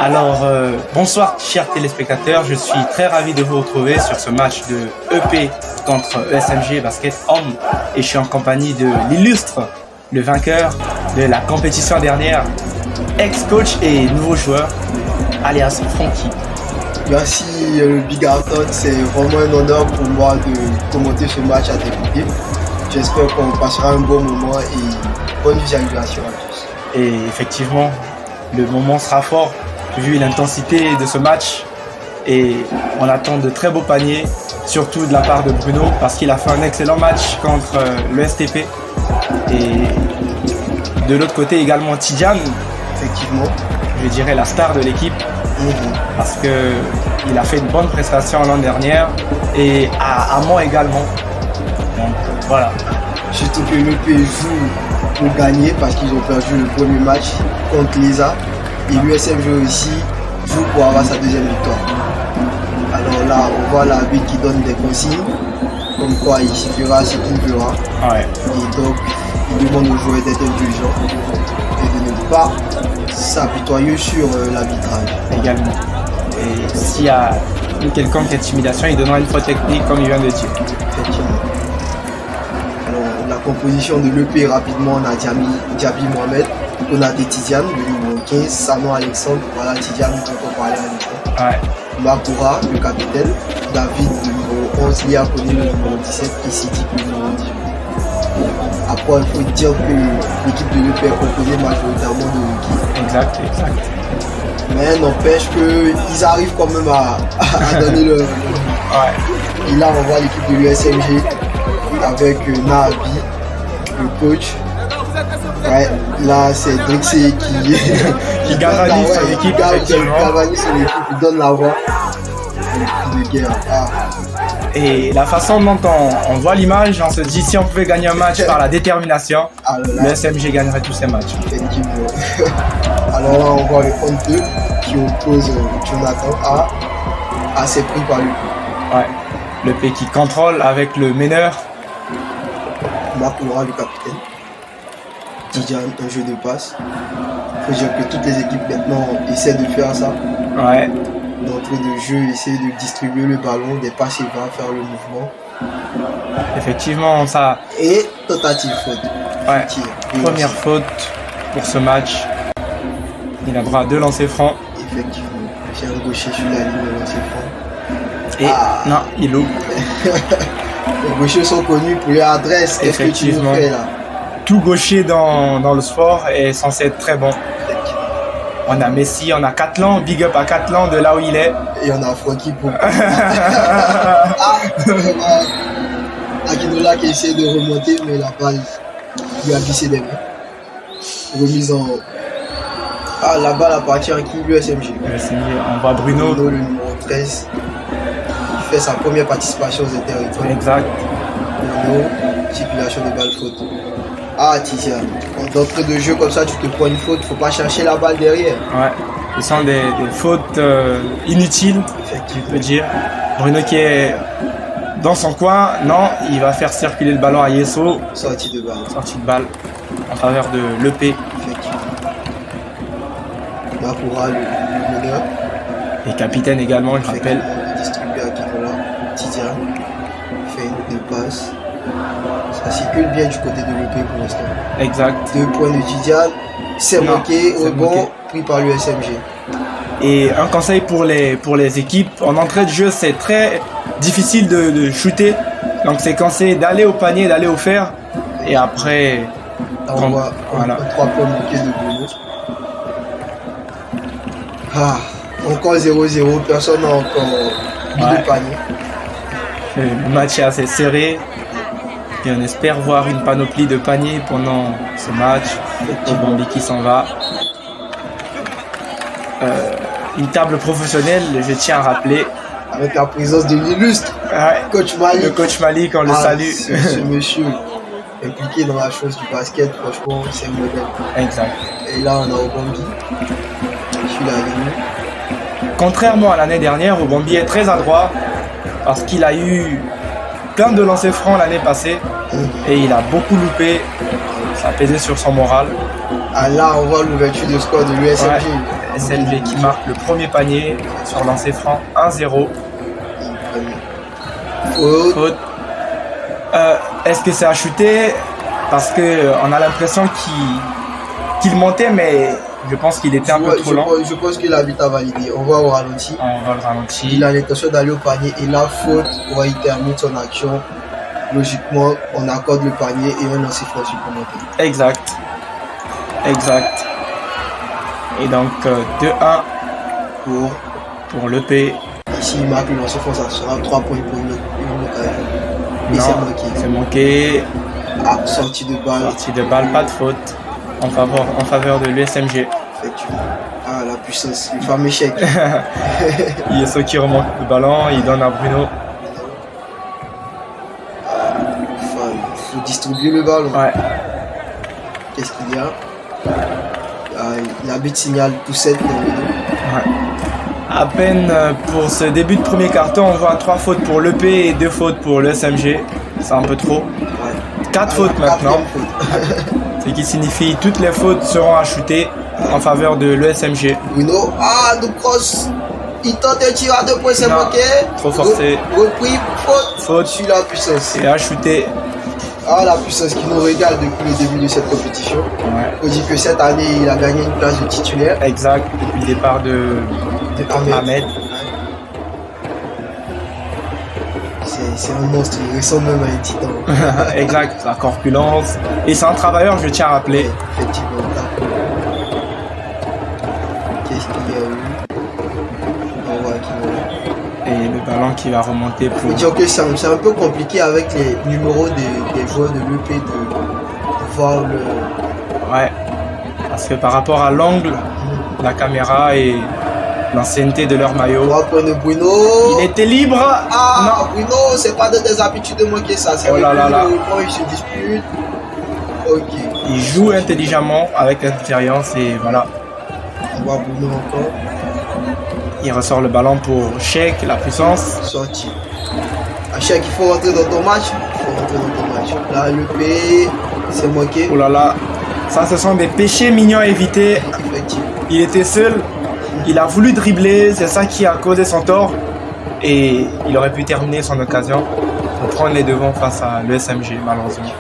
Alors, bonsoir chers téléspectateurs, je suis très ravi de vous retrouver sur ce match de EP contre ESMG Basket Homme et je suis en compagnie de l'illustre, le vainqueur de la compétition dernière, ex-coach et nouveau joueur, alias Francky. Merci Big Arton, c'est vraiment un honneur pour moi de commenter ce match à tes côtés. J'espère qu'on passera un bon moment et bonne visualisation à tous. Et effectivement, le moment sera fort vu l'intensité de ce match et on attend de très beaux paniers, surtout de la part de Bruno parce qu'il a fait un excellent match contre le STP. Et de l'autre côté également Tidjane, Effectivement. je dirais la star de l'équipe parce qu'il a fait une bonne prestation l'an dernier et à moi également. Donc voilà. Surtout que l'EP joue pour gagner parce qu'ils ont perdu le premier match contre l'ESA. Et l'USMG aussi joue pour avoir sa deuxième victoire. Alors là, on voit l'arbitre qui donne des consignes, comme quoi il suffira ce qu'il fera. Ouais. Et donc, il demande aux joueurs d'être intelligents et de ne pas s'apitoyer sur l'arbitrage. Également. Et s'il y a une quelconque intimidation, il donnera une faute technique comme il vient de dire. Effectivement. Alors, la composition de l'EP rapidement, on a Diaby Mohamed, Konaté Tidjane, le numéro 15, Sanon Alexandre, voilà Tidjane dont on parlait à l'instant. Ouais. Makoura, le capitaine, David, le numéro 11, Lia Kone, le numéro 17 et Sidik, le numéro 18. Après, il faut dire que l'équipe de l'EP est composée majoritairement de rookies. Exact. Mais n'empêche qu'ils arrivent quand même à donner le. Ouais. Et là, on voit l'équipe de l'USMG avec Nahabi, le coach. Ouais, là, c'est Drixé qui galvanise son équipe, galvanise son équipe, il donne la voix. Le coup de guerre. Et la façon dont on voit l'image, on se dit si on pouvait gagner un match par la détermination, le SMG gagnerait tous ses matchs. Effectivement. Alors là, on voit le 11-2 qui oppose Jonathan à ses pris par lui. Ouais. Le P qui contrôle avec le meneur. Makoura, le capitaine. Tidjane, un jeu de passe. Il faut dire que toutes les équipes maintenant essaient de faire ça. Ouais. D'entrée de jeu, essayer de distribuer le ballon, des passes et va faire le mouvement. Effectivement, ça. Et tentative faute. Ouais. Première faute pour ce match. Il a droit à 2 lancers francs. Effectivement. J'ai un gaucher sur la ligne de lancer franc. Et non, il loupe. Les gauchers sont connus pour leur adresse. Qu'est-ce que tu nous fais là? Tout gaucher dans le sport est censé être très bon. On a Messi, on a Catlan, big up à Catlan de là où il est. Et on a Francky pour. Akinola qui essaie de remonter, mais la balle lui a glissé des mains. Remise en. La balle appartient à qui? L'USMG. On voit Bruno. Le numéro 13. Qui fait sa première participation aux territoires. Exact. Bruno, circulation de balle faute. Tidjane, d'entrée de jeu comme ça, tu te prends une faute, faut pas chercher la balle derrière. Ouais, ce sont des fautes inutiles, tu peux dire. Bruno qui est dans son coin, non, il va faire circuler le ballon à Yesso. Sortie de balle en faveur de l'EP. Effectivement. Makoura, le meneur. Et capitaine également, je rappelle. Distribué à Kinola. Tidjane fait une passe. Ça circule bien du côté de l'EP pour l'instant. Exact. 2 points de Tidjane. C'est manqué, rebond, pris par l'USMG. Et un conseil pour les équipes, en entrée de jeu, c'est très difficile de shooter. Donc c'est conseillé d'aller au panier, d'aller au fer. Et après, on voit un 3 points manqués de Bruno. Encore 0-0, personne n'a encore mis de panier. Le match est assez serré. Et on espère voir une panoplie de paniers pendant ce match. Obambi qui s'en va. Une table professionnelle, je tiens à rappeler. Avec la présence de l'illustre coach Malik. Le coach Malik, on le salue. Ce monsieur impliqué dans la chose du basket, franchement, c'est un modèle. Exact. Et là, on a Obambi sur la ligne. Contrairement à l'année dernière, Obambi est très adroit parce qu'il a eu plein de lancers francs l'année passée et il a beaucoup loupé Ça a pesé sur son moral. Ah là, on voit l'ouverture de score de l'USMG. Ouais. SMG qui marque le premier panier sur lancer franc 1-0. Faute. Est-ce que c'est à chuter? Parce que on a l'impression qu'il montait, mais je pense qu'il était un peu trop lent. Je pense que l'arbitre a validé. On voit au ralenti. On va le ralentir. Il a l'intention d'aller au panier et la faute, il termine son action. Logiquement, on accorde le panier et on lance franc supplémentaire. Exact. Et donc 2-1 pour l'EP. Ici, il marque le lancer franc, ça sera 3 points pour une occasion. Et c'est manqué. Ah, sortie de balle. Pas de faute en faveur de l'USMG. Effectivement. Ah, la puissance, le fameux chèque. Il y a ceux qui remontent le ballon, il donne à Bruno. Il faut distribuer le ballon. Ouais. Qu'est-ce qu'il y a? L'arbitre signale poussette pour Bruno. Ouais. À peine pour ce début de premier carton, on voit 3 fautes pour l'EP et 2 fautes pour l'USMG. C'est un peu trop. Ouais. 4 fautes maintenant. Ce qui signifie toutes les fautes seront à shooter en faveur de l'ESMG. Bruno, de cross. Il tente un tir à 2 points, c'est manqué. Trop forcé. Repris, faute. Sur la puissance. Et à shooter. La puissance qui nous régale depuis le début de cette compétition. Ouais. On dit que cette année, il a gagné une place de titulaire. Exact, depuis le départ de Ahmed. C'est un monstre, il ressemble même à un titan. Exact, la corpulence. Et c'est un travailleur, je tiens à rappeler. Ouais, effectivement. Qu'est-ce qu'il y a eu? On voit et le ballon qui va remonter pour... Il faut dire que c'est un peu compliqué avec les numéros des joueurs de l'EP de voir le... Ouais, parce que par rapport à l'angle, la caméra et l'ancienneté de leur maillot... On va prendre Bruno. Il était libre. Non. Bruno, c'est pas de tes habitudes de manquer ça. C'est là. Il se dispute. Ok. Il joue intelligemment avec l'expérience et voilà. On voit Bruno encore. Il ressort le ballon pour Cheikh, la puissance. Sorti. Cheikh, il faut rentrer dans ton match. Là, le P, c'est manqué. Oh là là. Ça, ce sont des péchés mignons à éviter. Effectivement. Il était seul. Il a voulu dribbler. C'est ça qui a causé son tort. Et il aurait pu terminer son occasion pour prendre les devants face à l'ESMG, malheureusement.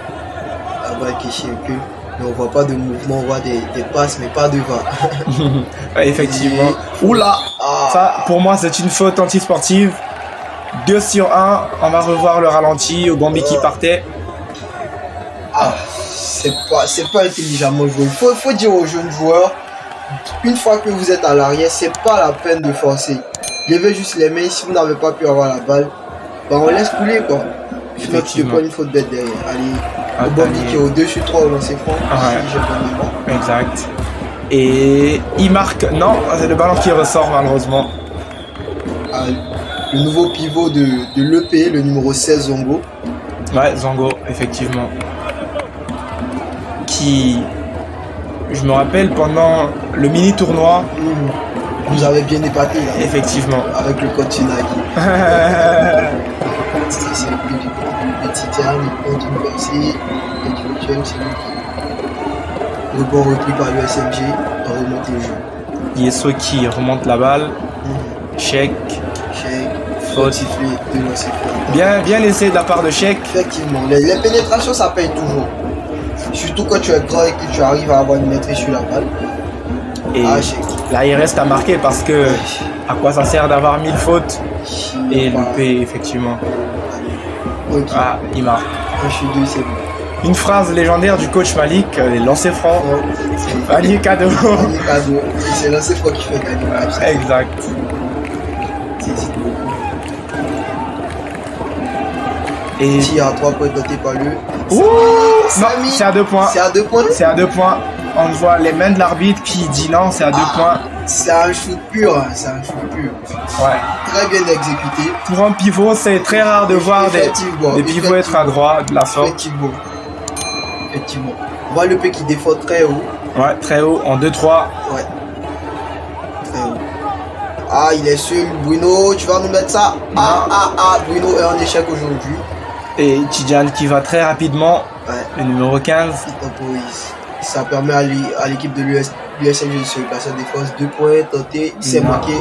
Là-bas, qui que. Mais on voit pas de mouvement, on voit des passes, mais pas de va. Effectivement. Oula. Ça, pour moi, c'est une faute antisportive. 2 sur 1. On va revoir le ralenti au Bambi qui partait. C'est pas intelligemment joué. Faut dire aux jeunes joueurs, une fois que vous êtes à l'arrière, c'est pas la peine de forcer. Levez juste les mains. Si vous n'avez pas pu avoir la balle, on laisse couler quoi. Je pense que tu prends une faute bête derrière. Allez, le Bambi qui est au 2 sur 3 au lancer franc. Exact. Et il marque. Non, c'est le ballon qui ressort malheureusement. Le nouveau pivot de l'EP, le numéro 16, Zongo. Ouais, Zongo, effectivement. Qui, je me rappelle, pendant le mini-tournoi... Vous avez bien épaté là. Effectivement. Avec le coach Sinaki. C'est le Titian, il compte une percée. Et du virtuel, c'est lui qui... Le bon repris par le SMG, on remonte le jeu. Yeso qui remonte la balle. Cheikh. Faute. De lancer franc. Bien laissé de la part de Cheikh. Effectivement, les pénétrations ça paye toujours. Surtout quand tu es grand et que tu arrives à avoir une maîtrise sur la balle. Et là il reste à marquer parce que à quoi ça sert d'avoir 1000 fautes. Et l'UP effectivement. Okay. Il marque. Je suis 2, c'est bon. Une phrase légendaire du coach Malik, les lancers francs. Panier cadeau. Panier cadeau. C'est lancers francs qui fait gagner. Exact. Et tir à 3 points doté par le. Non, c'est à 2 points. C'est à 2 points. C'est à 2 points. On voit les mains de l'arbitre qui dit non, c'est à 2 points. C'est un shoot pur. Ouais. Très bien exécuté. Pour un pivot, c'est très rare de voir des pivots être à droite de la sorte. Effectivement. On voit le P qui défend très haut. Ouais, très haut, en 2-3. Ouais. Très haut. Il est seul. Bruno, tu vas nous mettre ça. Bruno est en échec aujourd'hui. Et Tidjane qui va très rapidement, Ouais. le numéro 15. Il temporise. Ça permet à l'équipe de l'USMG de se placer en défense. 2 points tentés, il s'est Non. manqué.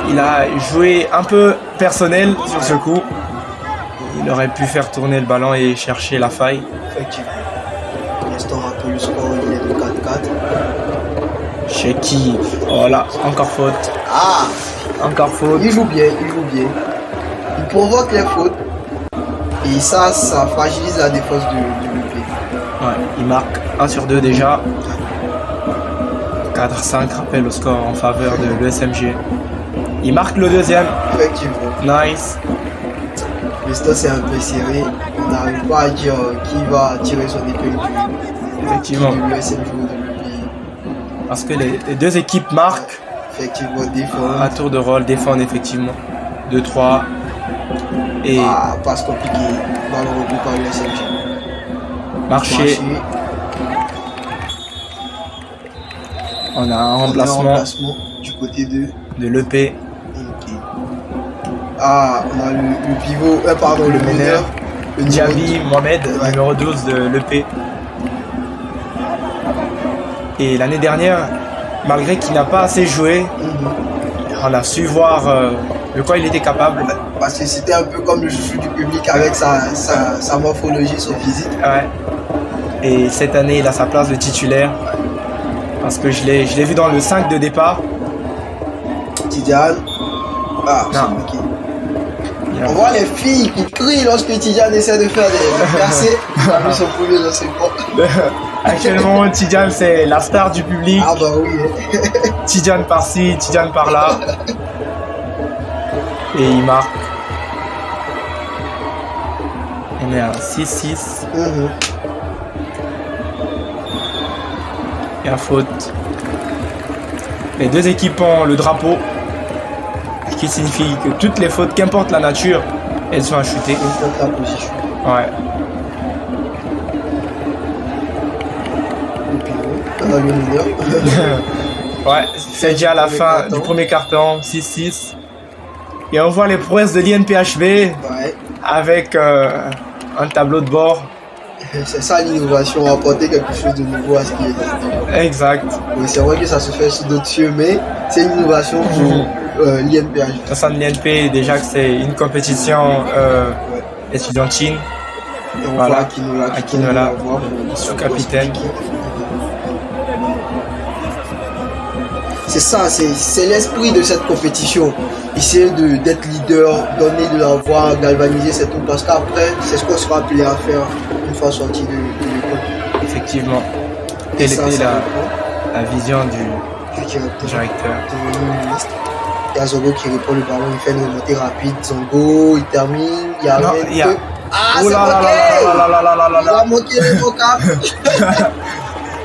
Il a joué un peu personnel sur ce coup. Il aurait pu faire tourner le ballon et chercher la faille. Effectivement. Pour l'instant, on rappelle le score, il est de 4-4. Chez qui? Voilà, encore faute. Ah, Encore faute. il joue bien, il joue bien. Il provoque les fautes. Et ça fragilise la défense de l'UP. Ouais, il marque 1 sur 2 déjà. 4-5 rappel au score en faveur de l'ESMG. Il marque le deuxième. Effectivement. Nice. L'instant, c'est un peu serré. On n'arrive pas à dire qui va tirer son épingle Effectivement. de l'USMG ou de l'UP. Parce que les deux équipes marquent Effectivement, défense. à tour de rôle, défendent effectivement. 2-3. Et Passe compliqué. Ballon repris par l'USMG. marché. On a un remplacement du côté de l'EP. Ok. Ah, on a le pivot, pardon, le meneur. Le Diaby Mohamed, Ouais. numéro 12 de l'EP. Et l'année dernière, malgré qu'il n'a pas assez joué, Mhm. on a su voir de quoi il était capable. Parce que c'était un peu comme le chouchou du public avec sa morphologie, son physique. Ouais. Et cette année, il a sa place de titulaire. Parce que je l'ai vu dans le 5 de départ. Tidjane. Ah, c'est Non. bloqué. Il a- On voit les filles qui crient lorsque Tidjane essaie de faire des percées. Il a mis son premier dans ses potes. Actuellement, Tidjane, c'est la star du public. Ah bah oui. Tidjane par-ci, Tidjane par-là. Et il marque. On est à 6-6. Mhm. Et à faute. Les deux équipes ont le drapeau. Ce qui signifie que toutes les fautes, qu'importe la nature, elles sont à chuter. Il faut la position. Ouais. Le pivot. On a le meneur. Ouais, c'est déjà la fin du premier carton, 6-6. Et on voit les prouesses de l'INPHB Ouais. avec un tableau de bord. C'est ça l'innovation, apporter quelque chose de nouveau à ce qui est. Exact. Oui, c'est vrai que ça se fait sous d'autres cieux, mais c'est une innovation pour l'INPH. Au sein de l'INP, déjà que c'est une compétition étudiantine. Et on Voilà. voit Akinola, voit sous-capitaine. C'est ça, c'est l'esprit de cette compétition. Essayer d'être leader, donner de la voix, galvaniser cette troupe. Parce qu'après, c'est ce qu'on sera appelé à faire une fois sorti de l'école. Effectivement. Et Quelle ça, était ça la vision du du directeur. directeur? Du ministre. Il y a Zongo qui répond le ballon, il fait une remontée rapide. Zongo, il termine. Il y a Non, rien il y a- que- Ah, Oh c'est là là manqué. là là là là là là là Il là. a manqué le vocable.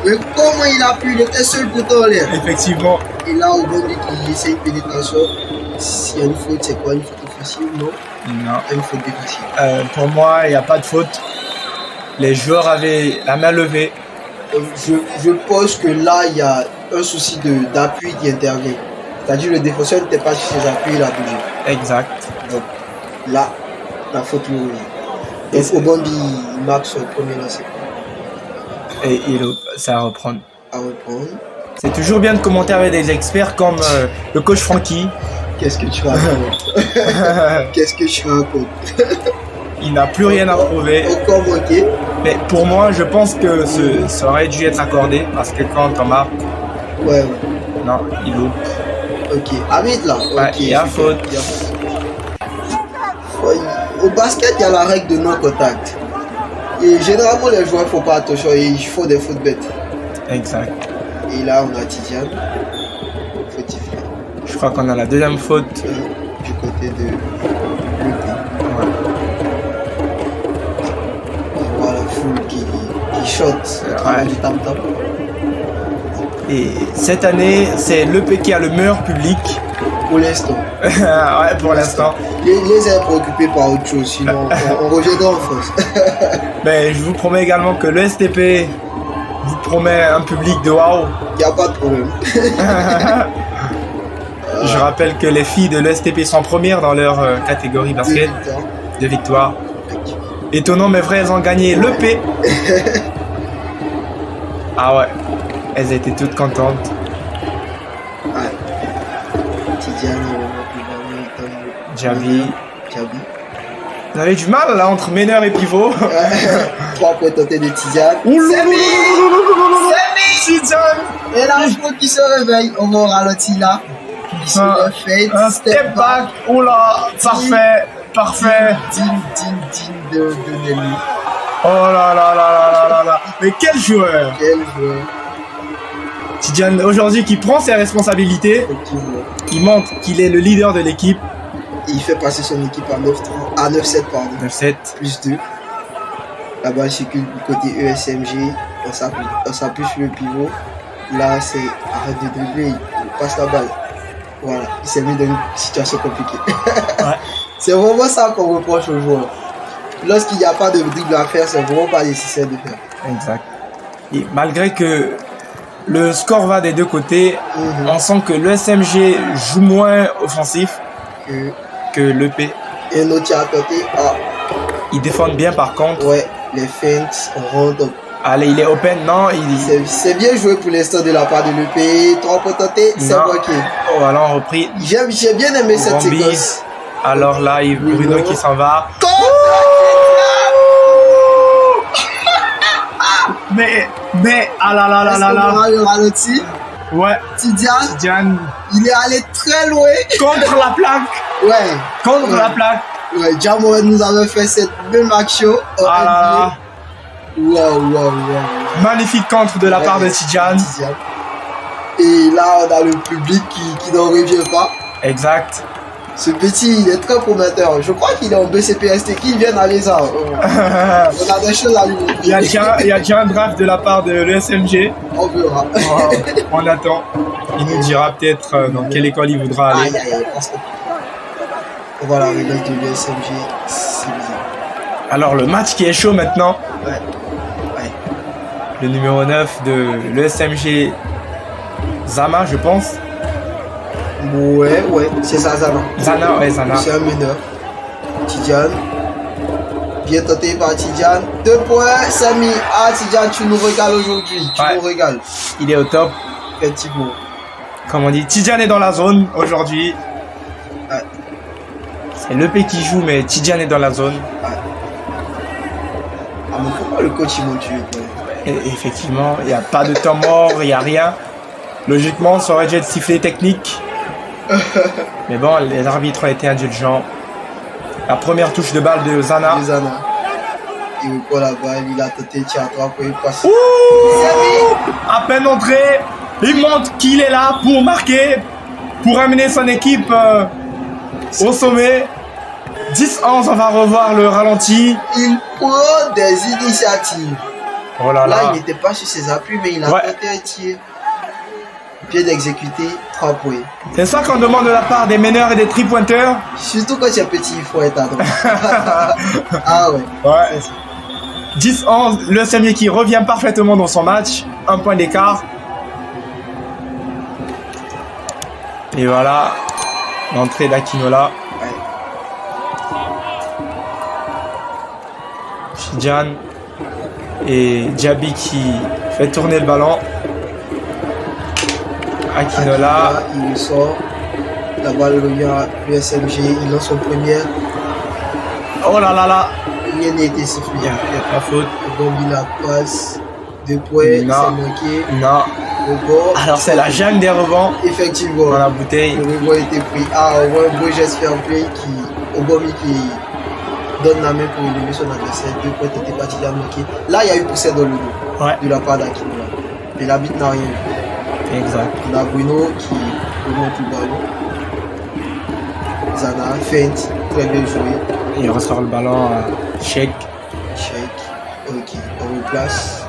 Mais comment il a pu? Il était seul pourtant en l'air. Effectivement. Et là, au bon qui essaie une pénétration, s'il y a une faute, c'est quoi? Une faute offensive? Non, Non. une faute défensive. Pour moi, il n'y a pas de faute. Les joueurs avaient la main levée. Je pense que là, il y a un souci d'appui qui intervient. C'est-à-dire le défenseur n'était pas sur ses appuis, il a bougé. Exact. Donc là, la faute lui revient. Et Donc c'est- Obondi, il marque son premier lancer Et ça va reprendre. à reprendre. C'est toujours bien de commenter avec des experts comme le coach Francky. Qu'est-ce que tu racontes? Qu'est-ce que tu racontes? Il n'a plus rien à prouver. Encore manqué. Mais pour moi, je pense que ça aurait dû être accordé parce que quand on marque, Ouais, ouais. non, il loupe. Ok. Arbitre là. Ok. Ouais, il y a super. faute. Il y a faute. Ouais, au basket, il y a la règle de non-contact. Et généralement, les joueurs ne font pas attention et ils font des fautes bêtes. Exact. Et là, on a Tidiane. Fautif. Je crois qu'on a la deuxième faute. Du côté de l'UP. Ouais. On voit la foule qui shot au travers du tam-tam. Et cette année, c'est l'EP qui a le meilleur public. Pour l'instant. Ouais, pour l'instant. Les est préoccupé par autre chose, sinon on reviendra en France. Mais je vous promets également que le STP vous promet un public de waouh. Il n'y a pas de problème. Je rappelle que les filles de l'ESTP sont premières dans leur catégorie basket de victoire. Étonnant mais vrai, elles ont gagné l'EP. Ah ouais, elles étaient toutes contentes. Ouais. Tidiane, Djabi. Djabi. Vous avez du mal là entre meneur et pivot. 3 points tentés de Tidiane. Tidiane. Et là, je crois qu'il se réveille. On va au ralenti là. Il se refait. Un step back. Oh là, parfait. Parfait. Digne de Nelly. Oh là là là là là là là. Mais quel joueur. Quel joueur. Tidiane, aujourd'hui, qui prend ses responsabilités. Effectivement. Il montre qu'il est le leader de l'équipe. Il fait passer son équipe à 9-7, pardon. 9-7. Plus 2. La balle circule du côté ESMG. On s'appuie sur le pivot. Là, c'est arrête de dribbler. Il passe la balle. Voilà. Il s'est mis dans une situation compliquée. Ouais. C'est vraiment ça qu'on reproche aux joueurs. Lorsqu'il n'y a pas de dribble à faire, c'est vraiment pas nécessaire de faire. Exact. Et malgré que le score va des deux côtés, on sent que le SMG joue moins offensif que l'EP. Et l'autre qui a tenté, Ils défendent bien par contre. ouais, les feintes, on rentre. Allez, il est open, non C'est bien joué pour l'instant de la part de l'EP. 3 points tentés, c'est bloqué. Oh, alors on repris. J'ai bien aimé cette séquence. Alors là, Bruno qui s'en va. Mais, ah là là là là là. Le ralenti. Ouais. Tidiane, il est allé très loin. Contre la plaque. Ouais. Contre la plaque. Ouais, Jamoran nous avait fait cette même action. Ah là là. Wow. Magnifique contre de la part de Tidiane. Et là, on a le public qui n'en revient pas. Exact. Ce petit, il est très prometteur. Je crois qu'il est en BCPST. Qu'il vienne à l'ESA. On a des choses à lui montrer. Il y a déjà un draft de la part de l'ESMG. On verra. On attend. Il nous dira peut-être dans quelle école il voudra aller. On va la réveil de l'ESMG. C'est bizarre. Alors, le match qui est chaud maintenant. Ouais. Le numéro 9 de l'ESMG, Zama, je pense. Ouais, c'est ça, Zana. Zana. C'est un meneur. Tidiane. Bien tenté par Tidiane. 2 points, Samy. Tidiane, tu nous régales aujourd'hui. Tu nous régales. Il est au top. Effectivement. Comme on dit, Tidiane est dans la zone aujourd'hui. Ouais. C'est l'EP qui joue, mais Tidiane est dans la zone. Ouais. Mais pourquoi le coach il m'a tué Et effectivement, il n'y a pas de temps mort, il n'y a rien. Logiquement, ça aurait dû être sifflé technique. Mais bon, les arbitres ont été indulgents. La première touche de balle de Zana. Il reprend la balle, il a tenté, tiens, 3 points, il passe. À peine entré, il montre qu'il est là pour marquer, pour amener son équipe au sommet. 10-11, on va revoir le ralenti. Il prend des initiatives. Oh là là. Là, il n'était pas sur ses appuis, mais il a tenté un tir. Bien exécuté, 3 points. C'est ça qu'on demande de la part des meneurs et des three-pointers. Surtout quand tu es petit, il faut être à droite. Ouais. 10-11, le SMG qui revient parfaitement dans son match. 1 point d'écart. Et voilà, l'entrée d'Akinola. Tidiane et Djabi qui fait tourner le ballon. Akinola, il sort. La balle revient à l'USMG. Il lance son premier. Oh là là là. Rien n'a été sifflé. Il n'y a pas faute. Bon, il la passe. 2 points. C'est manqué. Non. Alors c'est la jungle des rebonds. Effectivement. Dans la bouteille. Le rebond a été pris. On voit un beau geste fair play Obomi qui donne la main pour éliminer son adversaire. 2 points n'étaient pas Tidiane manqué. Là, il y a eu poussé dans le dos. De la part d'Akinola. Et l'arbitre n'a rien vu. Exact. On a Bruno qui remonte le ballon. Zana, feinte, très bien joué. Il ressort le ballon à Cheikh. Ok, on replace.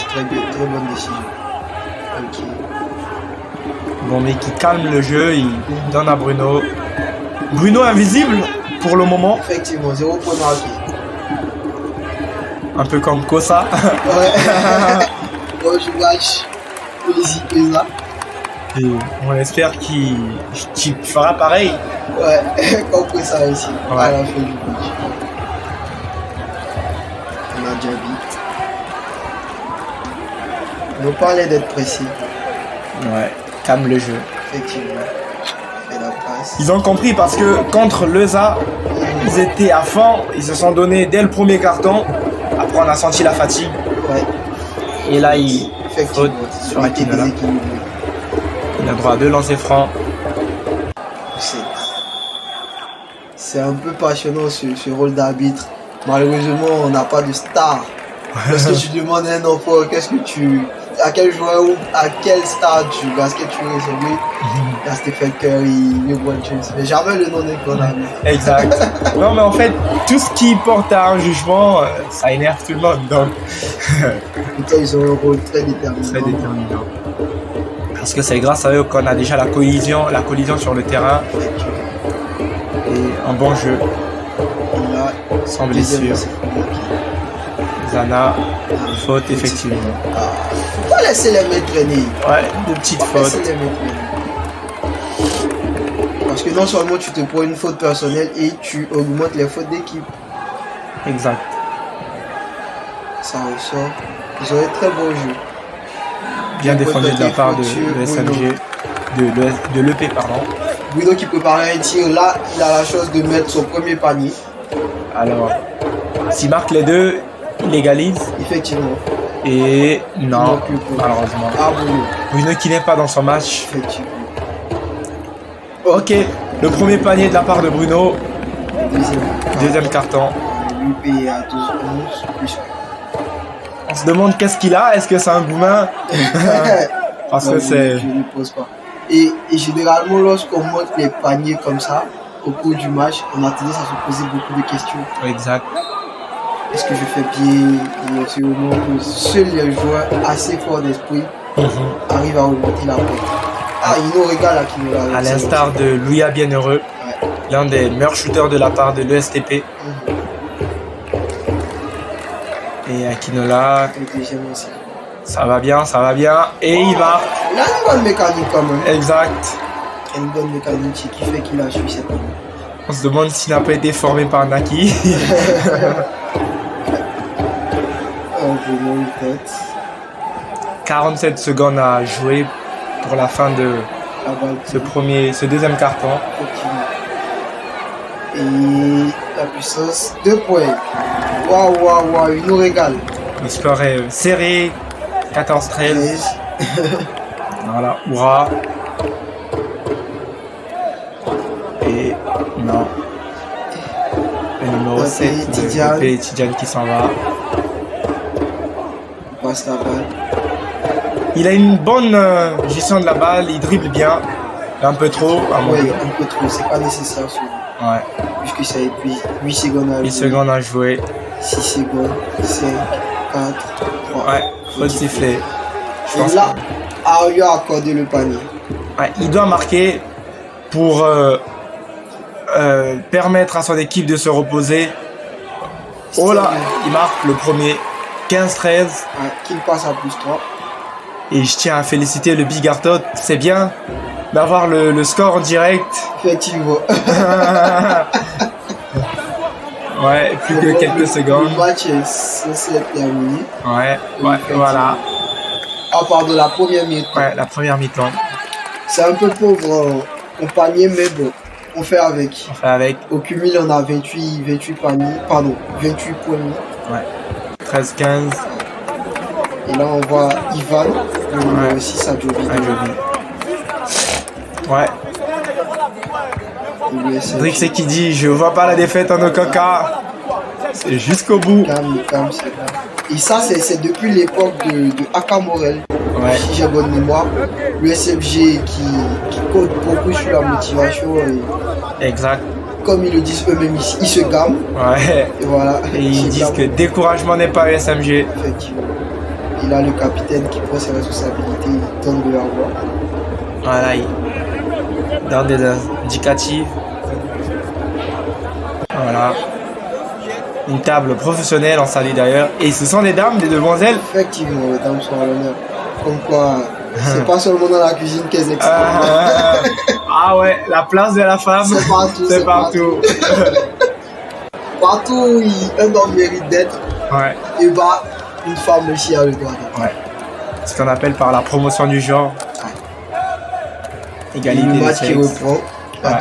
Très bonne décision. Ok. Bon, mais qui calme le jeu, il donne à Bruno. Bruno invisible pour le moment. Effectivement, 0 point marqué. Un peu comme Kosa. Ouais. Bon, je match. Et on espère qu'il fera pareil. Ouais, comme ça aussi. À la fin du match. On parlait d'être pressé. Ouais, calme le jeu. Effectivement. Fait la passe. Ils ont compris parce que contre l'ESA, ils étaient à fond. Ils se sont donnés dès le premier carton. Après, on a senti la fatigue. Ouais. Et là, il Effectivement. faute sur Akinola. Déséquilibré. Il a droit à 2 lancers francs. C'est un peu passionnant ce rôle d'arbitre. Malheureusement, on n'a pas de star. Parce que tu demandes à un enfant, à quel joueur ou à quel star du basket tu veux ressembler. Il y a Stephen Curry, LeBron James, mais jamais le nom n'est qu'on a mis. Exact. Non, mais en fait, tout ce qui porte à un jugement, ça énerve tout le monde. Donc, Pourtant, ils ont un rôle très déterminant. très déterminant. Parce que c'est grâce à eux qu'on a déjà la collision sur le terrain. Et un bon jeu. Et là, Sans blessure. Zana, faute effectivement. Faut pas laisser les mecs traîner. Ouais, de petites fautes. Laisser les mecs traîner. Parce que non seulement tu te prends une faute personnelle et tu augmentes les fautes d'équipe. Exact. Ça ressort. Ils ont un très beau jeu. Bien défendu de la part de SMG, de l'EP, pardon. Bruno qui préparait un tir, là, il a la chance de mettre son premier panier. Alors, s'il marque les deux, il égalise. Effectivement. Et non, malheureusement. Ah, Bruno. Bruno qui n'est pas dans son match. Effectivement. Ok, le premier panier de la part de Bruno. Deuxième carton. L'UP est à 12-11. Plus. On se demande qu'est-ce qu'il a. Est-ce que c'est un Goumin? Parce Non, que c'est... Je ne pose pas. Et généralement, lorsqu'on monte les paniers comme ça, au cours du match, on a tendance à se poser beaucoup de questions. Exact. Est-ce que je fais bien? Et c'est au moment où seuls les joueurs assez forts d'esprit arrivent à remonter la pente. Ah, il nous régale qui nous À l'instar de Louia Bienheureux, l'un des meilleurs shooters de la part de l'ESTP. Et Akinola, ça va bien. Et il marque. Il a une bonne mécanique quand même. Exact. Une bonne mécanique qui fait qu'il a suivi cette année. On se demande s'il n'a pas été formé par Naki. Oh, Bruno, peut-être. 47 secondes à jouer pour la fin de ce deuxième carton. Et la puissance, 2 points. Waouh, il nous régale. Le score est serré, 14-13. Voilà, hurrah. Et non. Le numéro 7 de Tidjane qui s'en va. Il passe la balle. Il a une bonne gestion de la balle, il dribble bien. Un peu trop, à mon Oui, un peu trop, c'est pas nécessaire sur lui. Ouais. Puisque ça épuise 8 secondes à jouer. 8 secondes à jouer. 6 secondes, 5, 4, 3. Ouais, faut siffler. Et là, on lui a accordé le panier. Ouais, il doit marquer pour permettre à son équipe de se reposer. Oh là, il marque le premier 15-13. Ouais, qu'il passe à plus 3. Et je tiens à féliciter le Big Artot. C'est bien d'avoir le score en direct. Effectivement. Ouais, plus que quelques secondes. Le match est censé être terminé. Ouais, voilà. À part de la première mi-temps. Ouais, la première mi-temps. C'est un peu pauvre en panier, mais bon, on fait avec. On fait avec. Au cumul, on a 28 paniers. Pardon, 28 points. Ouais. 13-15. Et là, on voit Ivan, le numéro 6 à Jovi. Ouais. Drixé qui dit je vois pas la défaite en aucun cas. C'est jusqu'au bout. Calme, c'est là. Et ça, c'est depuis l'époque de Akamorel. Ouais. Si j'ai bonne mémoire. Le SFG qui compte beaucoup sur la motivation. Et exact. Comme ils le disent eux-mêmes ici, ils se gament. Ouais. Et voilà. Et ils disent que découragement n'est pas SMG. Effectivement. Et là, le capitaine qui prend ses responsabilités, il donne de la voix. Voilà, il donne des indicatifs. Voilà. Une table professionnelle en salle d'ailleurs. Et ce sont des dames, des demoiselles. Effectivement, les dames sont à l'honneur. Comme quoi, c'est pas seulement dans la cuisine qu'elles expliquent. Ah ouais, la place de la femme. C'est partout. C'est partout. Partout où un homme mérite d'être. Ouais. Et bah, une femme aussi a le droit d'être. Ouais. ce qu'on appelle par la promotion du genre. Et Égalité le des match qui sexes. reprend, la Ouais.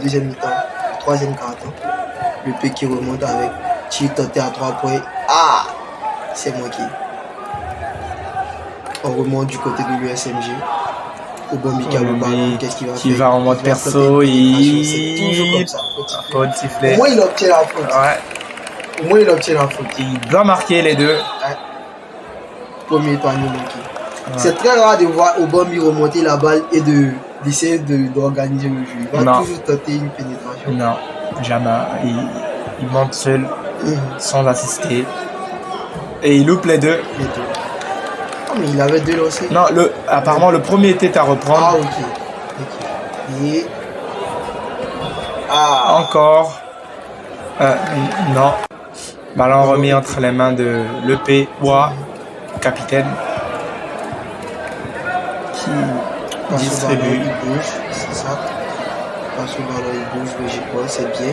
deuxième mi-temps, le troisième quart-temps. Le P qui remonte avec tir tenté à 3 points. Ah, c'est manqué. On remonte du côté de l'USMG. Obambi qui a le ballon, qu'est-ce qu'il va faire? Qui va en mode Il va perso, tenter une pénétration. C'est toujours comme ça. Faute Au sifflet. moins, il obtient la faute. Ouais. Au moins, il obtient la faute. Il doit marquer les deux. Premier panier manqué. Ouais. C'est très rare de voir Obambi remonter la balle et d'essayer d'organiser le jeu. Il va Non. toujours tenter une pénétration. Non, jamais. Il monte seul, sans assister. Et il loupe les deux. Les deux. Ah, mais il avait deux lancers. Non, apparemment, le premier était à Ah, reprendre. ok. Et. Ah, Encore. Non. Ballon remis entre les mains de l'EP Wa, capitaine. Qui passe au ballon, distribue. il bouge, c'est ça. Passe au ballon, il bouge, logiquement, c'est bien.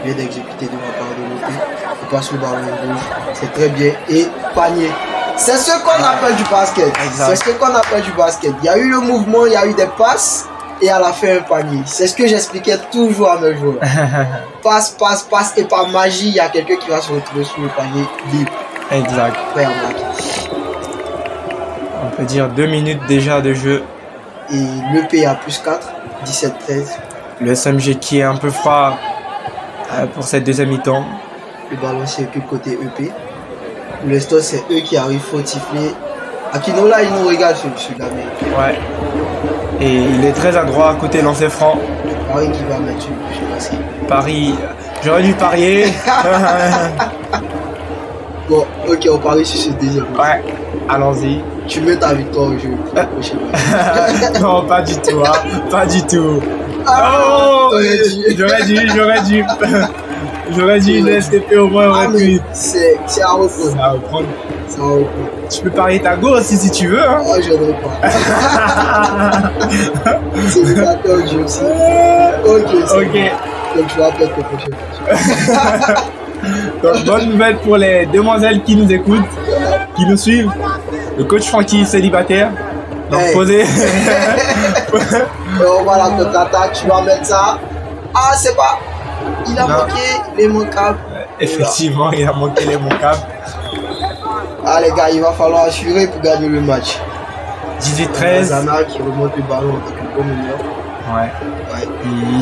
Bien d'exécuter de ma part de l'OP. Il passe le ballon, il bouge, c'est très bien. Et panier. C'est ce qu'on appelle du basket. Exact. C'est ce qu'on appelle du basket. Il y a eu le mouvement, il y a eu des passes. Et à la fin, un panier. C'est ce que j'expliquais toujours à mes joueurs. Passe, passe, passe. Et par magie, il y a quelqu'un qui va se retrouver sous le panier libre. Exact. Prêt à marquer. On peut dire 2 minutes déjà de jeu. Et l'EP a plus 4, 17-13. Le SMG qui est un peu froid pour cette deuxième mi-temps. Le ballon circule côté EP. Pour l'instant, c'est eux qui arrivent, faut siffler. Akinola, il nous regarde sur la main. Ouais. Et il est très adroit côté lancer franc. Paris qui va mettre sur le basket. Paris, j'aurais dû parier. Bon, ok, on parie sur ce deuxième. Ouais, allons-y. Tu mets ta victoire au jeu pour le prochain match. Non, pas du tout, hein. Pas du tout. Ah, Oh, j'aurais dû. J'aurais dû une STP au moins, Ah, aurait mais pu. c'est à reprendre. Ça va reprendre. Ça va reprendre. Tu peux parier ta go aussi si tu veux, hein. Ah, je n'aurai pas. C'est le gâteau au jeu aussi. Ok, c'est Ok. bon. Donc, tu vas perdre le prochain match. Donc, bonne nouvelle pour les demoiselles qui nous écoutent, qui nous suivent. Le coach Francky célibataire. Donc, Hey. posez. Et on va la contre-attaque, tu vas mettre ça. Ah, c'est pas. Il a Non. manqué les manquables. Effectivement, il a manqué les manquables. Ah, les gars, il va falloir assurer pour gagner le match. 18-13. Zana qui remonte le ballon avec le bon numéro. Ouais. Ouais.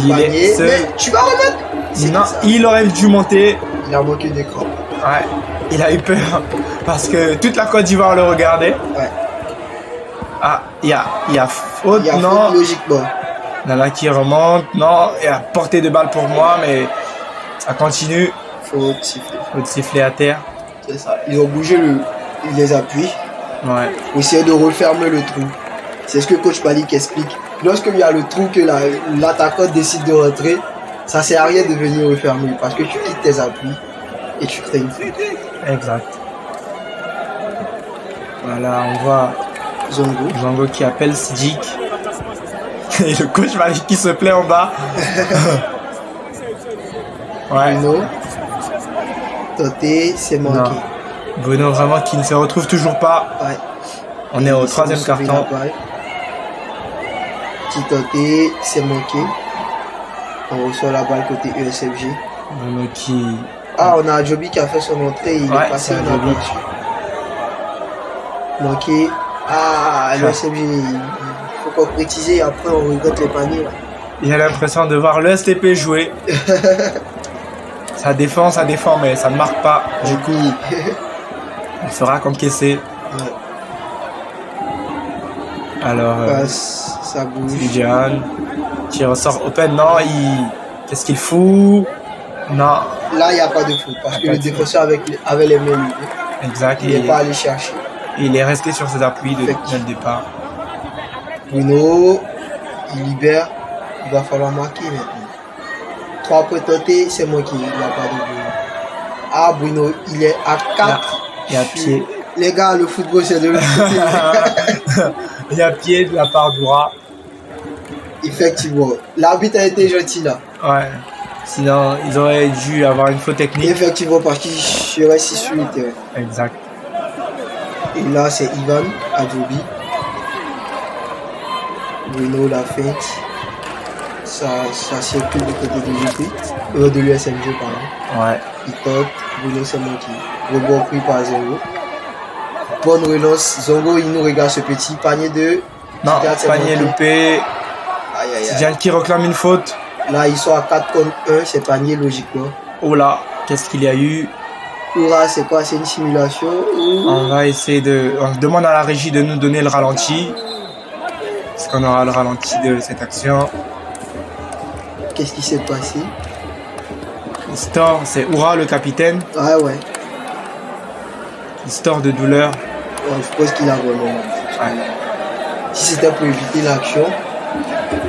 Il Panier. est seul. Mais tu vas remettre. C'est Non, comme ça. il aurait dû monter. Il a manqué d'écran. Ouais. Il a eu peur parce que toute la Côte d'Ivoire le regardait. Ouais. Ah, il y a faute, Il y a non. faute logiquement. Nana qui remonte, non. Il y a portée de balle pour moi, mais ça continue. Faute siffler. Faut siffler à terre. C'est ça. Ils ont bougé ils les appuient Ouais. pour essayer de refermer le trou. C'est ce que coach Malik explique. Lorsqu'il y a le trou que l'attaquant décide de rentrer, ça sert à rien de venir refermer parce que tu quittes tes appuis et tu crées une faute. Exact. Voilà, on voit Zongo. Django qui appelle Siddiq. Et le coach Malik qui se plaît en bas. Ouais. Bruno. Tenté, c'est manqué. Non. Bruno vraiment qui ne se retrouve toujours pas. Ouais. On est au Il troisième s'est sauvé carton. la balle. Petit tenté, c'est manqué. On reçoit la balle côté USFG. Bruno qui... Ah, on a Joby qui a fait son entrée, il Ouais, est passé c'est un Joby. aperçu. Manqué. Ah, l'USFG, il faut concrétiser, après on regrette les paniers. Là. J'ai l'impression de voir le STP jouer. Ça défend, mais ça ne marque pas. Du coup, on fera qu'encaisser. Ouais. Alors, Passe, ça bouge. Lidiane qui ressort open. Non, qu'est-ce qu'il fout? Non, Là, il n'y a pas de faute parce Y a que pas le de défenseur avait les mains levées. exact. Il n'est pas allé chercher. Il est resté sur ses appuis dès Effectivement. le départ. Bruno, il libère. Il va falloir marquer maintenant. 3 points tentés, c'est moi qui il n'y a pas de Bruno. Ah, Bruno, il est à 4. Il y a pied. Les gars, le football, c'est de l'autre côté. Il y a pied de la part droit. Effectivement. L'arbitre a été gentil là. Ouais. Sinon, ils auraient dû avoir une faute technique. Effectivement, parce qu'il serait 6 sur le terrain. Exact. Et là, c'est Ivan Adjobi. Bruno la feinte. Ça circule du côté de l'USMG, pardon. Ouais. Il tente. Bruno, c'est mon qui. Rebond pris par Zongo. Bonne relance. Zongo, il nous regarde ce petit panier de. Non, panier loupé. Aïe, aïe, aïe. Tidiane qui réclame une faute. Là, ils sont à 4 contre 1. C'est panier logiquement. Oh là, qu'est-ce qu'il y a eu? Oura, c'est quoi? C'est une simulation ou... On va essayer de... On demande à la régie de nous donner le ralenti. Est-ce qu'on aura le ralenti de cette action? Qu'est-ce qui s'est passé? Store, c'est Oura le capitaine. Ouais. Il store de douleur. Ouais, je pense qu'il a vraiment mal. Ouais. Si c'était pour éviter l'action,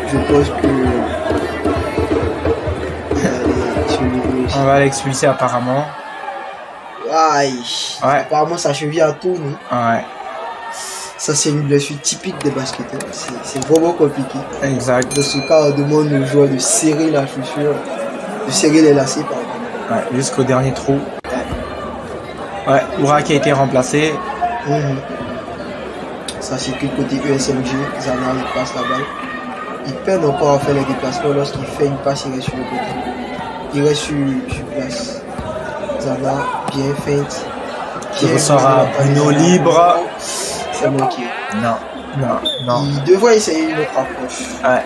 je pense que... On va l'expulser apparemment. Aïe. Ouais. Apparemment, sa cheville a tourné. Ouais. Ça, c'est une blessure typique des basketteurs. C'est vraiment compliqué. Exact. Dans ce cas, on demande aux joueurs de serrer la chaussure, de serrer les lacets, pardon. Ouais, jusqu'au dernier trou. Ouais, Oura qui a été remplacé. Ça circule côté USMG. Zana, il passe la balle. Il peine encore à faire les déplacements. Lorsqu'il fait une passe, il reste sur le côté. Il reste sur place. Zana, bien feinte. Il ressort à Bruno libre. C'est manqué. Non. Il devrait essayer une autre approche. Ouais.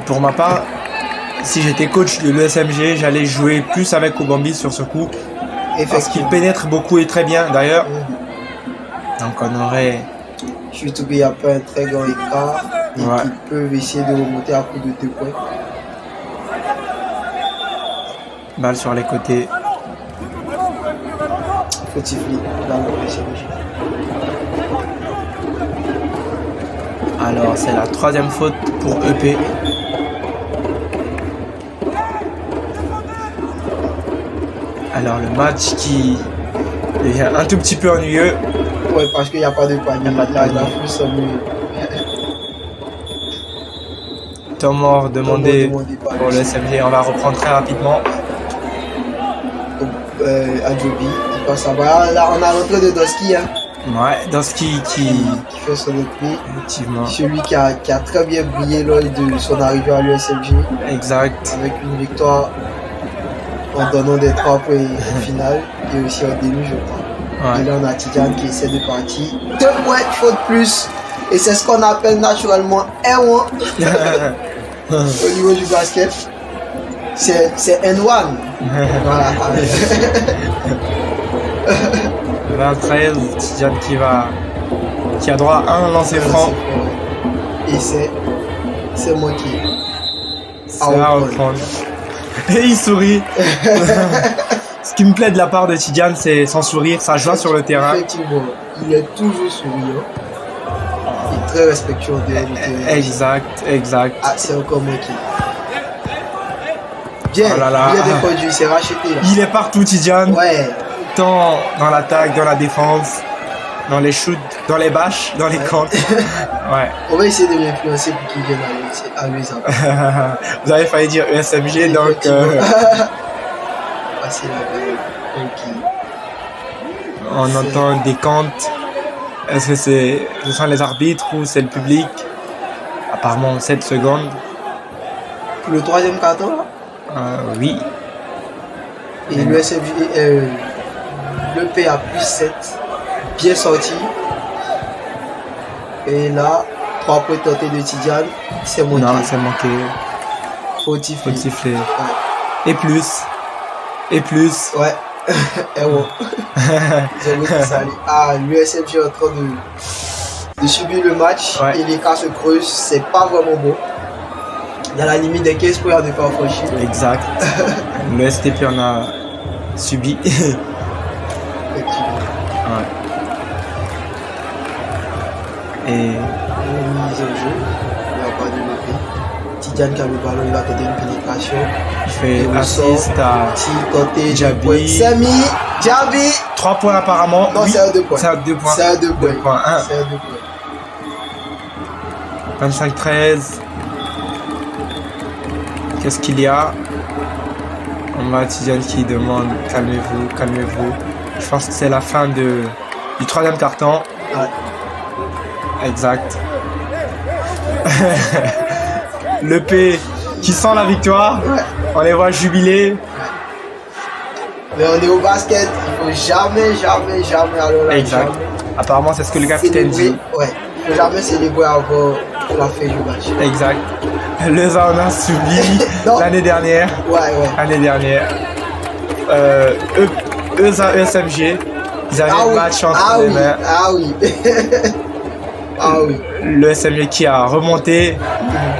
Pour ma part, si j'étais coach de l'ESMG, j'allais jouer plus avec Obambi sur ce coup. Parce qu'il pénètre beaucoup et très bien d'ailleurs. Donc on aurait... Surtout qu'il n'y a pas un très grand écart. Et qu'ils peuvent essayer de remonter à coup de 2 points. Balle sur les côtés. Faut siffler dans le USMG. Alors c'est la 3e faute pour EP. Alors le match qui devient un tout petit peu ennuyeux. Ouais, parce qu'il n'y a pas de panier. La foule s'ennuie. Temps mort demandé pour le SMG. On va reprendre très rapidement. Adjobi, il passe à bas. Là, on a l'entrée de Doski. Hein. Ouais, Doski qui fait son entrée. Effectivement. Celui qui a très bien brillé lors de son arrivée à l'USMG. Exact. Avec une victoire en donnant des 3 points finales et aussi en demi, je crois. Ouais. Et là, on a Tidiane qui essaie de partir. 2 points, faute plus. Et c'est ce qu'on appelle naturellement N1 au niveau du basket. C'est N1. Voilà. 23, Tidiane qui a droit à un lancer franc. Et c'est moi qui. C'est à reprendre. Et il sourit. Ce qui me plaît de la part de Tidiane, c'est son sourire, sa joie sur le terrain. Effectivement, il est toujours souriant. Il est très respectueux de la Exact. Ah, c'est encore moi qui. Bien, oh là là. Il a défendu, il s'est racheté là. Il est partout, Tidiane. Ouais. Tant dans l'attaque, dans la défense, dans les shoots, dans les bâches, dans les comptes. Ouais. On va essayer de l'influencer pour qu'il vienne à l'USA. Vous avez failli dire ESMG, donc... Passer la balle. On entend des comptes. Est-ce que ce sont les arbitres ou c'est le public? Apparemment 7 secondes. Pour le 3e carton là? Oui. Et l'USMG, le P a plus 7. Bien sorti. Et là, 3 points tentés de Tidiane. C'est manqué. Non, c'est manqué. Faut siffler. Ouais. Et plus. Ouais. Et bon. Ah, l'USMG est en train de subir le match. Ouais. Et les cas se creusent. C'est pas vraiment bon. Dans la limite des 15 points de pas franchir. Exact. Le STP en a subi. Effectivement. Ouais. Et... mise en jeu. Il n'y a pas de levé. Tidiane qui a le ballon, il va tenter une pénétration. Il fait assist à Jabi. Sami, Jabi. 3 points apparemment. Non, oui. c'est à 2 points. C'est à 2 points. C'est à 2 points. 2 points. C'est à 2 points. 25-13. Qu'est-ce qu'il y a? On va Tidiane qui demande calmez-vous. Je pense que c'est la fin de du troisième carton. Ouais. Exact. Le P qui sent la victoire. Ouais. On les voit jubiler. Mais on est au basket, il faut jamais aller là. Exact. Jamais. Apparemment, c'est ce que le capitaine dit. Ouais. Il faut jamais célébrer avant la fin du match. Exact. Lausanne a subi l'année dernière. Ouais. L'année dernière. ESMG, ils avaient le match entre les mains. Ah oui. Le SMG qui a remonté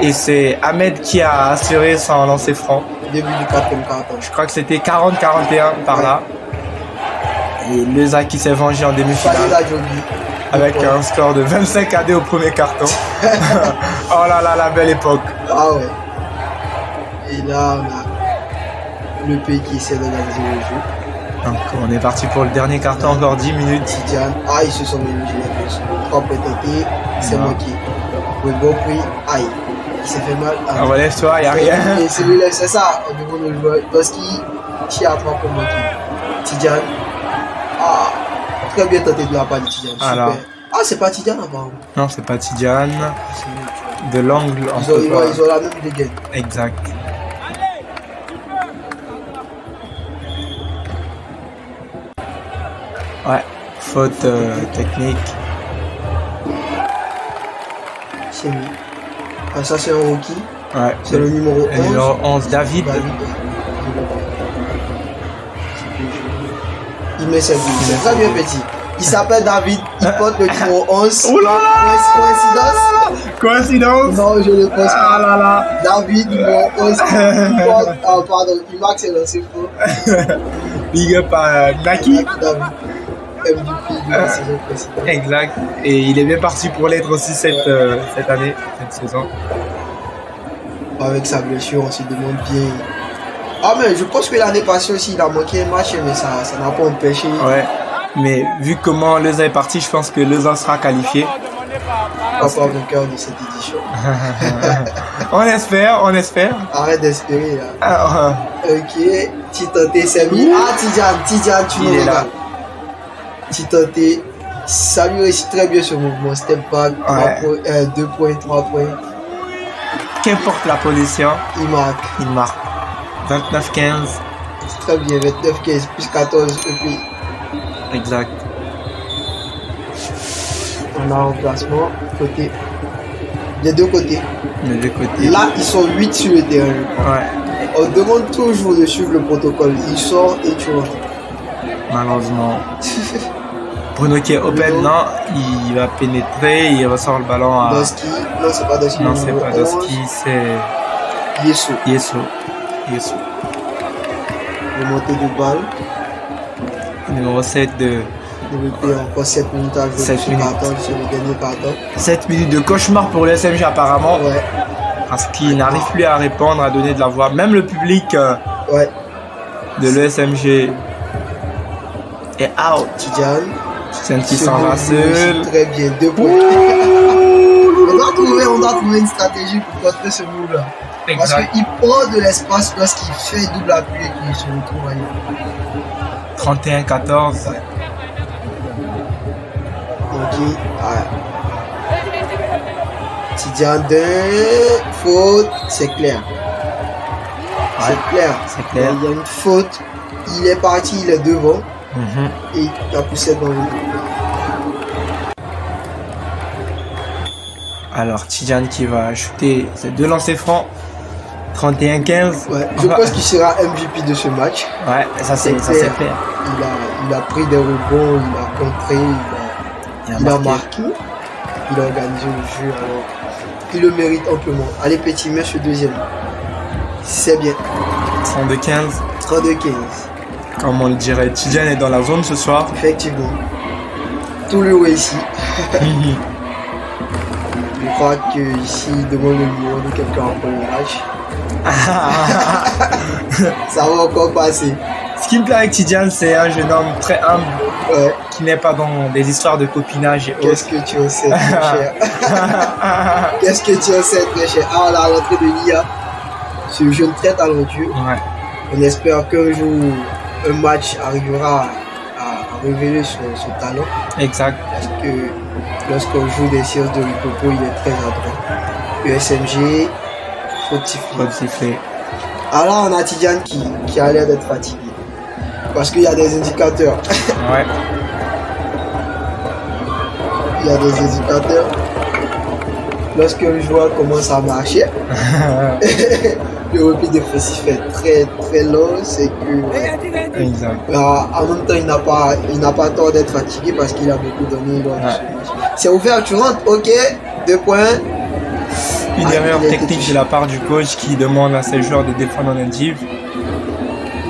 et c'est Ahmed qui a assuré son lancer franc. Début du quatrième carton. Je crois que c'était 40-41 par là. Et Leza qui s'est vengé en demi-finale avec un score de 25-2 au premier carton. Oh là là, la belle époque. Ah ouais. Et là, on a le pays qui essaie d'organiser le jeu. Donc on est parti pour le dernier carton, encore 10 minutes. Tidiane, ils se sont mélangés les deux. 3 points tentés, c'est moqué. Oui, bon prix, aïe. Il s'est fait mal. Relève-toi, il n'y a rien. Et c'est ça, au niveau de joueur. Doski, qui a 3 points moqués. Tidiane, très bien tenté de la part de Tidiane. Alors. Super. C'est pas Tidiane apparemment. Non, c'est pas Tidiane. De l'angle, ils ont la même dégaine. Exact. Ouais, faute technique. C'est lui. Ça, c'est un rookie. Ouais. C'est le numéro 11. Le numéro 11, David. Il met ses buts. C'est très bien petit. Il s'appelle David. Il porte le numéro 11. Oh là là! Coïncidence? Non, je ne pense pas. Ah là là! David, numéro 11. Il marque ses lancers francs. Big up à Naki. David. MVP de la saison précédente. Exact. Et il est bien parti pour l'être aussi cette année, cette saison. Avec sa blessure, on se demande bien. Mais je pense que l'année passée aussi, il a manqué un match, mais ça n'a pas empêché. Ouais. Mais vu comment Lausanne est parti, je pense que Lausanne sera qualifié. Pas vainqueur de cette édition. On espère. Arrête d'espérer là. Ok, Titoté s'est mis. Tidiane, tu nous regardes. Titoté, ça lui réussit très bien ce mouvement. Step back, 2 points, 3 points. Qu'importe la position, il marque. 29-15. C'est très bien, 29-15 plus 14 EP. Exact. On a un remplacement côté. Des deux côtés. Là, ils sont 8 sur le terrain. Ouais. On demande toujours de suivre le protocole. Il sort et tu rentres. Malheureusement. Bruno qui est open, non, il va pénétrer, il ressort le ballon à. Doski. Non, c'est pas Doski. Non, c'est pas Doski, c'est. Yeso. Remontée de balle. Numéro 7 de. Encore 7 minutes à jouer. 7 minutes. Sur le dernier carton. 7 minutes de cauchemar pour le SMG apparemment. Ouais. Parce qu'il n'arrive plus à répondre, à donner de la voix. Même le public de l'ESMG est out. Tidiane qui s'en va seul. Très bien, 2 points. On doit trouver une stratégie pour contrer ce move-là. Parce qu'il prend de l'espace lorsqu'il fait double appui et qu'il se retrouve ailleurs. 31-14. Ouais. Ok. Tidiane faute, c'est clair. C'est clair. Il y a une faute. Il est parti, il est devant. Et il a poussé dans le dos. Alors Tidiane qui va shooter ses 2 lancers francs. 31-15. Ouais, je pense qu'il sera MVP de ce match. Ouais, ça c'est clair. Il a pris des rebonds, il a contré, il a marqué, il a organisé le jeu. Alors, il le mérite amplement. Allez petit, mets ce deuxième. C'est bien. 32-15. 32-15. Comme on le dirait, Tidiane est dans la zone ce soir. Effectivement. Tout le haut ici. Je crois que ici, il demande le numéro de quelqu'un pour le match. Ça va encore passer. Ce qui me plaît avec Tidiane, c'est un jeune homme très humble, qui n'est pas dans des histoires de copinage et autres. Qu'est-ce que tu en sais, très cher? Qu'est-ce que tu en sais, très cher? La rentrée de l'IA, ce jeune très talentueux. Ouais. On espère qu'un jour, un match arrivera à révéler son talent. Exact. Parce que lorsqu'on joue des séances de Ripopo, il est très adroit. ESMG, faut siffler. Alors là, on a Tidiane qui a l'air d'être fatigué. Parce qu'il y a des indicateurs. Ouais. Il y a des indicateurs. Lorsque le joueur commence à marcher, le repli défensif est très très long. C'est que. Exact. En même temps, il n'a pas tort d'être fatigué parce qu'il a beaucoup donné lors de ce match. C'est ouvert, tu rentres, ok, 2 points. Une erreur technique de la part du coach qui demande à ses joueurs de défendre en indiv.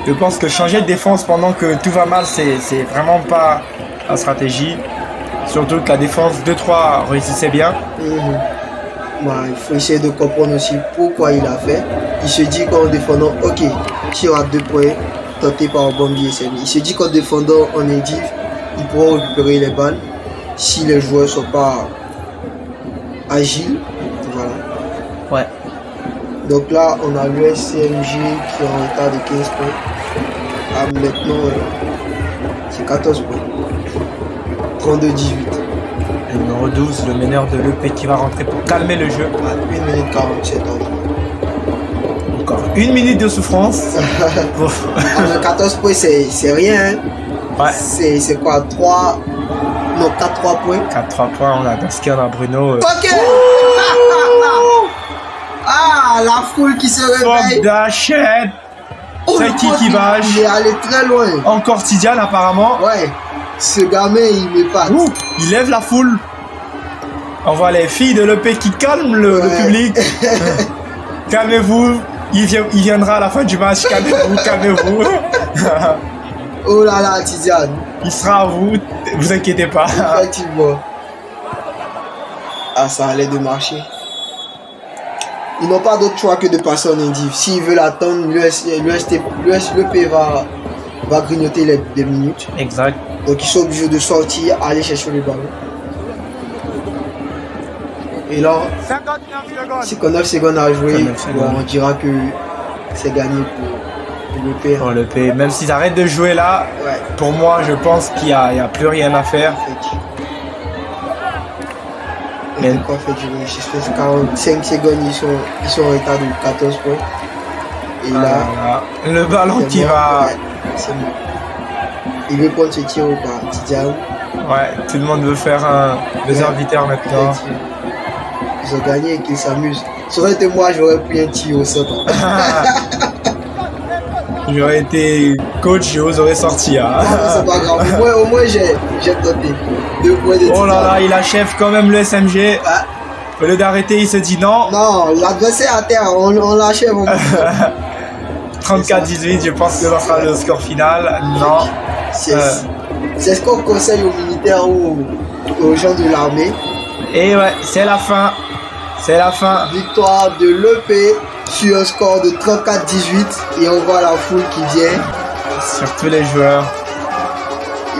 Je pense que changer de défense pendant que tout va mal, c'est vraiment pas la stratégie. Surtout que la défense 2-3 réussissait bien. Il faut essayer de comprendre aussi pourquoi il a fait. Il se dit qu'en défendant, ok, tir à 2 points, tenté par Bambi et Semi. Il se dit qu'en défendant en indiv, ils pourront récupérer les balles si les joueurs ne sont pas agiles. Voilà. Ouais. Donc là, on a l'USCMG qui est en retard de 15 points. Maintenant, c'est 14 points. 32-18. Le numéro 12, le meneur de l'EP qui va rentrer pour calmer le jeu. 1 minute 47 Encore 1 minute de souffrance. 14 points, c'est rien. Hein. Ouais. C'est quoi 3. Non, 4-3 points. 4-3 points, on a dans ce qu'il y en a Bruno. Ok. Ah, la foule qui se réveille. D'achète. C'est qui bâche. Il est allé très loin. Encore Tidiane apparemment. Ouais. Ce gamin, il m'épate. Il lève la foule. On voit les filles de l'EP qui calment le public. Calmez-vous. Il viendra à la fin du match. Calmez-vous. Oh là là, Tidiane. Il sera à vous. Vous inquiétez pas. Effectivement. Ah, ça allait de marcher. Ils n'ont pas d'autre choix que de passer en indiv. S'ils veulent attendre, l'EP va grignoter les minutes. Exact. Donc ils sont obligés de sortir, aller chercher le ballon. Et là, 59 secondes à jouer. Bon, on dira que c'est gagné pour l'EP. Pour l'EP. Même s'ils arrêtent de jouer là, pour moi, je pense qu'il n'y a plus rien à faire. Mais quoi fait durer 45 secondes, ils sont en retard de 14 points. Et là, le ballon qui va. C'est bon. Il veut prendre ce tir ou pas, Tidiane? Ouais, tout le monde veut faire un buzzer beater maintenant. Ils ont gagné et qu'ils s'amusent. Ça aurait été moi, j'aurais pris un tir au centre. J'aurais été coach, je vous aurais sorti. Hein. C'est pas grave, au moins j'ai tenté. 2 points de Oh là là, il achève quand même le SMG. Au lieu d'arrêter, il se dit non. Non, l'adversaire à terre, on l'achève. 34-18, je pense que ça sera le score final. Non. C'est ce qu'on conseille aux militaires ou aux gens de l'armée. Et ouais, c'est la fin. C'est la fin. Victoire de l'EP sur un score de 34-18. Et on voit la foule qui vient. Sur tous les joueurs.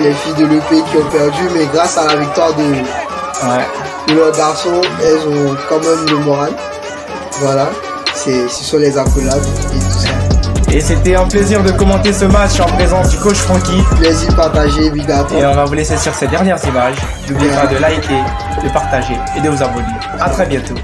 Les filles de l'EP qui ont perdu, mais grâce à la victoire de leurs garçons, elles ont quand même le moral. Voilà. Ce sont les accolades et tout ça. Et c'était un plaisir de commenter ce match en présence du coach Francky. Plaisir partagé, big up. Et on va vous laisser sur ces dernières images. N'oubliez pas de liker, de partager et de vous abonner. À très bientôt.